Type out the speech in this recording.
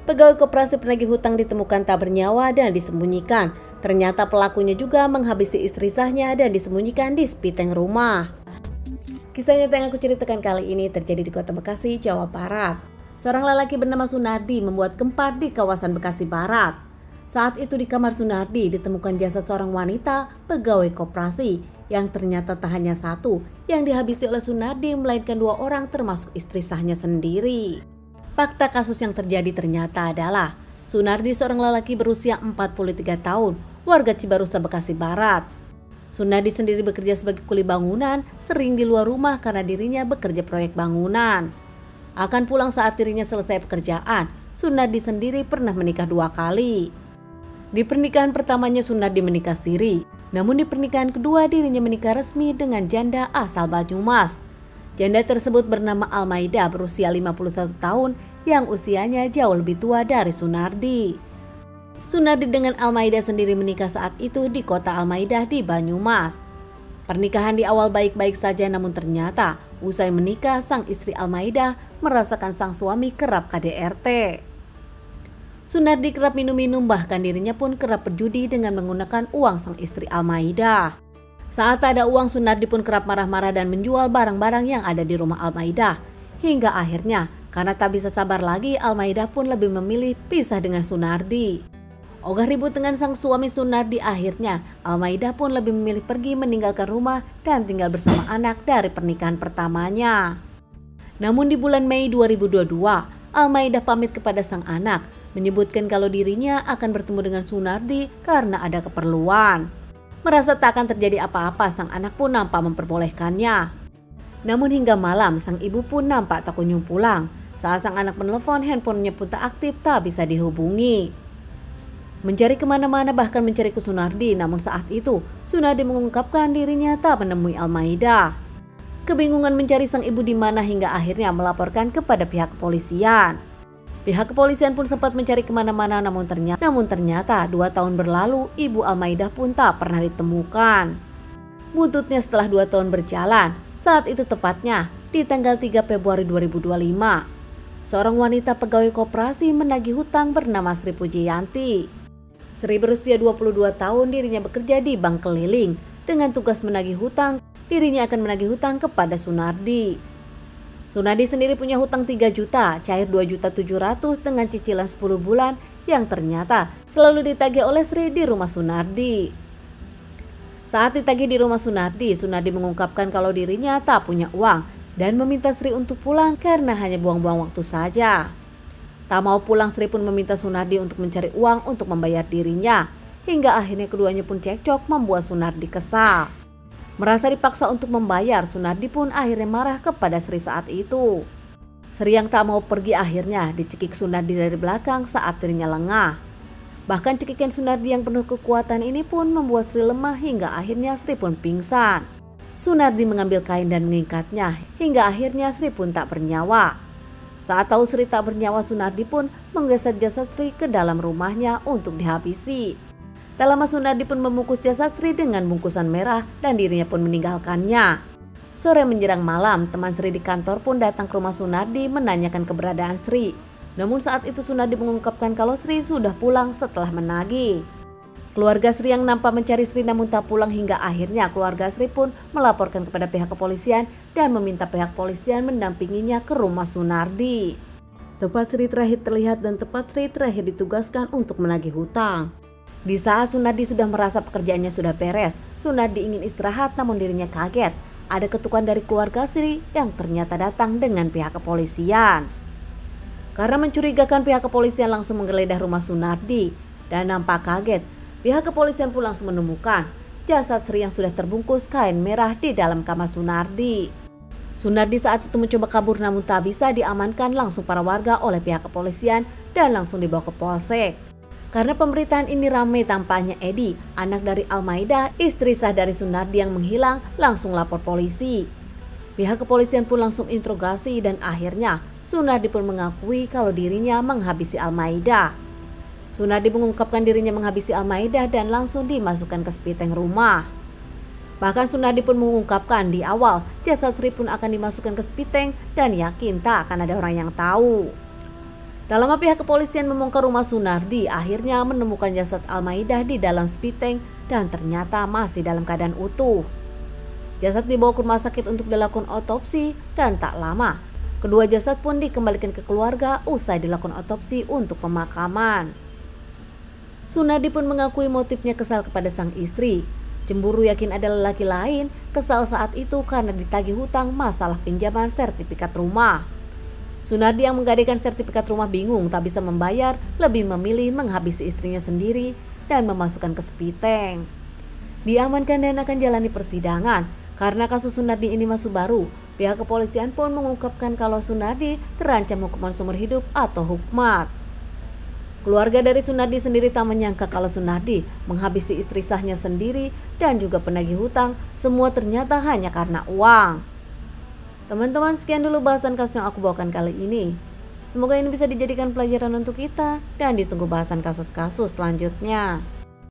Pegawai koperasi penagih hutang ditemukan tak bernyawa dan disembunyikan. Ternyata pelakunya juga menghabisi istri sahnya dan disembunyikan di spiteng rumah. Kisah nyata yang aku ceritakan kali ini terjadi di Kota Bekasi, Jawa Barat. Seorang lelaki bernama Sunardi membuat gempar di kawasan Bekasi Barat. Saat itu di kamar Sunardi ditemukan jasad seorang wanita pegawai koperasi yang ternyata tak hanya satu yang dihabisi oleh Sunardi melainkan 2 orang termasuk istri sahnya sendiri. Fakta kasus yang terjadi ternyata adalah Sunardi seorang lelaki berusia 43 tahun, warga Cibarusah, Bekasi Barat. Sunardi sendiri bekerja sebagai kuli bangunan, sering di luar rumah karena dirinya bekerja proyek bangunan. Akan pulang saat dirinya selesai pekerjaan, Sunardi sendiri pernah menikah 2 kali. Di pernikahan pertamanya Sunardi menikah siri, namun di pernikahan kedua dirinya menikah resmi dengan janda asal Banyumas. Janda tersebut bernama Almaida berusia 51 tahun yang usianya jauh lebih tua dari Sunardi. Sunardi dengan Almaida sendiri menikah saat itu di kota Almaida di Banyumas. Pernikahan di awal baik-baik saja, namun ternyata usai menikah sang istri Almaida merasakan sang suami kerap KDRT. Sunardi kerap minum-minum, bahkan dirinya pun kerap berjudi dengan menggunakan uang sang istri Almaida. Saat tak ada uang, Sunardi pun kerap marah-marah dan menjual barang-barang yang ada di rumah Almaida. Hingga akhirnya karena tak bisa sabar lagi, Almaida pun lebih memilih pisah dengan Sunardi. Ogah ribut dengan sang suami Sunardi, akhirnya Almaida pun lebih memilih pergi meninggalkan rumah dan tinggal bersama anak dari pernikahan pertamanya. Namun di bulan Mei 2022, Almaida pamit kepada sang anak, menyebutkan kalau dirinya akan bertemu dengan Sunardi karena ada keperluan. Merasa tak akan terjadi apa-apa, sang anak pun nampak memperbolehkannya. Namun hingga malam sang ibu pun nampak tak kunjung pulang. Saat sang anak menelpon, handphonenya pun tak aktif, tak bisa dihubungi. Mencari kemana-mana, bahkan mencari ke Sunardi, namun saat itu Sunardi mengungkapkan dirinya tak menemui Almaida. Kebingungan mencari sang ibu di mana hingga akhirnya melaporkan kepada pihak kepolisian. Pihak kepolisian pun sempat mencari kemana-mana, namun ternyata 2 tahun berlalu ibu Almaida pun tak pernah ditemukan. Buntutnya setelah 2 tahun berjalan, saat itu tepatnya di tanggal 3 Februari 2025, seorang wanita pegawai koperasi menagih hutang bernama Sri Pujiyanti. Sri berusia 22 tahun, dirinya bekerja di bank keliling. Dengan tugas menagih hutang, dirinya akan menagih hutang kepada Sunardi. Sunardi sendiri punya hutang 3 juta, cair 2.700.000 dengan cicilan 10 bulan yang ternyata selalu ditagih oleh Sri di rumah Sunardi. Saat ditagih di rumah Sunardi, Sunardi mengungkapkan kalau dirinya tak punya uang dan meminta Sri untuk pulang karena hanya buang-buang waktu saja. Tak mau pulang, Sri pun meminta Sunardi untuk mencari uang untuk membayar dirinya. Hingga akhirnya keduanya pun cekcok membuat Sunardi kesal. Merasa dipaksa untuk membayar, Sunardi pun akhirnya marah kepada Sri saat itu. Sri yang tak mau pergi akhirnya dicekik Sunardi dari belakang saat dirinya lengah. Bahkan cekikan Sunardi yang penuh kekuatan ini pun membuat Sri lemah hingga akhirnya Sri pun pingsan. Sunardi mengambil kain dan mengikatnya hingga akhirnya Sri pun tak bernyawa. Saat tahu Sri tak bernyawa, Sunardi pun menggeser jasad Sri ke dalam rumahnya untuk dihabisi. Tak lama Sunardi pun membungkus jasad Sri dengan bungkusan merah dan dirinya pun meninggalkannya. Sore menjelang malam, teman Sri di kantor pun datang ke rumah Sunardi menanyakan keberadaan Sri. Namun saat itu Sunardi mengungkapkan kalau Sri sudah pulang setelah menagih. Keluarga Sri yang nampak mencari Sri namun tak pulang hingga akhirnya keluarga Sri pun melaporkan kepada pihak kepolisian dan meminta pihak kepolisian mendampinginya ke rumah Sunardi. Tempat Sri terakhir terlihat dan tempat Sri terakhir ditugaskan untuk menagih hutang. Di saat Sunardi sudah merasa pekerjaannya sudah beres, Sunardi ingin istirahat namun dirinya kaget. Ada ketukan dari keluarga Sri yang ternyata datang dengan pihak kepolisian. Karena mencurigakan, pihak kepolisian langsung menggeledah rumah Sunardi dan nampak kaget. Pihak kepolisian pun langsung menemukan jasad Sri yang sudah terbungkus kain merah di dalam kamar Sunardi. Sunardi saat itu mencoba kabur namun tak bisa diamankan langsung para warga oleh pihak kepolisian dan langsung dibawa ke polsek. Karena pemberitaan ini ramai, tampaknya Edi, anak dari Almaida, istri sah dari Sunardi yang menghilang, langsung lapor polisi. Pihak kepolisian pun langsung interogasi dan akhirnya Sunardi pun mengakui kalau dirinya menghabisi Almaida. Sunardi mengungkapkan dirinya menghabisi Almaida dan langsung dimasukkan ke spiteng rumah. Bahkan Sunardi pun mengungkapkan di awal jasad Sri pun akan dimasukkan ke spiteng dan yakin tak akan ada orang yang tahu. Tak lama pihak kepolisian membongkar rumah Sunardi, akhirnya menemukan jasad Almaidah di dalam spiteng dan ternyata masih dalam keadaan utuh. Jasad dibawa ke rumah sakit untuk dilakukan otopsi dan tak lama, kedua jasad pun dikembalikan ke keluarga usai dilakukan otopsi untuk pemakaman. Sunardi pun mengakui motifnya kesal kepada sang istri. Cemburu yakin ada lelaki lain, kesal saat itu karena ditagih hutang masalah pinjaman sertifikat rumah. Sunardi yang menggadaikan sertifikat rumah bingung tak bisa membayar, lebih memilih menghabisi istrinya sendiri dan memasukkan ke spiteng. Diamankan dan akan jalani persidangan. Karena kasus Sunardi ini masih baru, pihak kepolisian pun mengungkapkan kalau Sunardi terancam hukuman seumur hidup atau hukmat. Keluarga dari Sunardi sendiri tak menyangka kalau Sunardi menghabisi istri sahnya sendiri dan juga penagih hutang, semua ternyata hanya karena uang. Teman-teman, sekian dulu bahasan kasus yang aku bawakan kali ini. Semoga ini bisa dijadikan pelajaran untuk kita dan ditunggu bahasan kasus-kasus selanjutnya.